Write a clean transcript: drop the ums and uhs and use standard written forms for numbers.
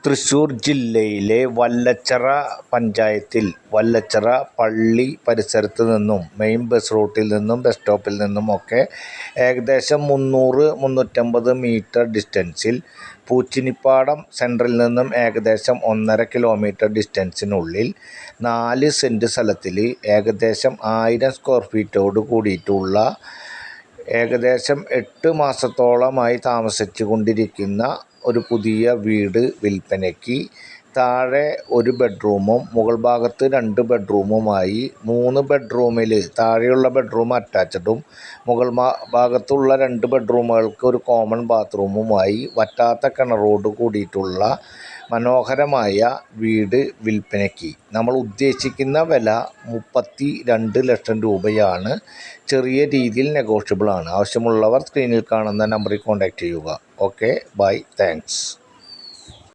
തൃശ്ശൂർ ജില്ലയിലെ വല്ലച്ചിറ പഞ്ചായത്തിൽ വല്ലച്ചിറ പള്ളി പരിസരത്ത് നിന്നും മെയിൻ ബസ് റൂട്ടിൽ നിന്നും ബസ് സ്റ്റോപ്പിൽ നിന്നുമൊക്കെ ഏകദേശം 300-350 മീറ്റർ ഡിസ്റ്റൻസിൽ, പൂച്ചിനിപ്പാടം സെൻറ്ററിൽ നിന്നും ഏകദേശം 1.5 കിലോമീറ്റർ ഡിസ്റ്റൻസിനുള്ളിൽ 4 സെൻറ്റ് സ്ഥലത്തിൽ ഏകദേശം 1000 സ്ക്വയർ ഫീറ്റോട് കൂടിയിട്ടുള്ള ഏകദേശം 8 മാസത്തോളമായി താമസിച്ചു കൊണ്ടിരിക്കുന്ന ഒരു പുതിയ വീട് വിൽപ്പനയ്ക്ക്. താഴെ 1 ബെഡ്റൂമും മുകൾ ഭാഗത്ത് 2 ബെഡ്റൂമുമായി 3 ബെഡ്റൂമിൽ താഴെയുള്ള ബെഡ്റൂം അറ്റാച്ച്ഡും മുകൾ ഭാഗത്തുള്ള 2 ബെഡ്റൂമുകൾക്ക് ഒരു കോമൺ ബാത്റൂമുമായി വറ്റാത്ത കിണറോട് കൂടിയിട്ടുള്ള മനോഹരമായ വീട് വിൽപ്പനയ്ക്ക്. നമ്മൾ ഉദ്ദേശിക്കുന്ന വില 32 ലക്ഷം രൂപയാണ്. ചെറിയ രീതിയിൽ നെഗോഷ്യബിൾ ആണ്. ആവശ്യമുള്ളവർ സ്ക്രീനിൽ കാണുന്ന നമ്പറിൽ കോൺടാക്റ്റ് ചെയ്യുക. Okay, bye, thanks.